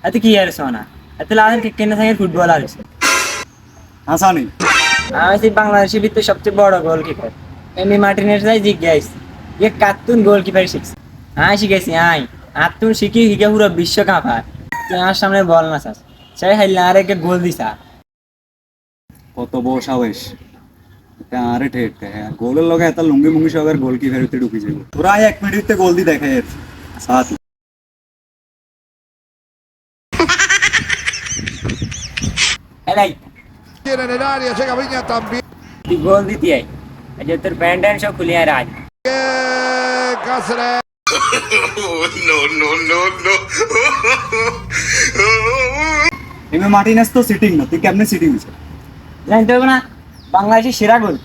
এত কি আর সোনা এত লাগান কেন থাকে ফুটবলার হাসানি আমি সেই বাংলাদেশের ভিতরে সবচেয়ে বড় গোলকিপার এমি মার্টিনেজ যাই জিজ্ঞাস ये কার্টুন গোলকিপার শিখছি আয় শিখেছি আয় আর তুমি শিখি শিখে পুরো বিশ্ব কাঁপায় তুই আমার সামনে বল না চাস সেই হাইলা আর একটা গোল দিছা কত বড় সাহস আরে ঠেট হ্যাঁ গোলের লগে এত লুঙ্গি মুঙ্গি সবার গোল কি ফেরতে ঢুকি যাব তোরা 1 মিনিটে গোল দি দেখে সাথ এলাই Tiene en el área, llega Viña también. তুই গোল দিতি আই এই যে তোর প্যান্ট ট্যান্ট সব খুলিয়ে রাখ Cáceres. এমে মার্টিনেস তো সিটিং না তুই কেমনে সিটিং হইছে জানতে হবে না বাংলাদেশের সেরা গোল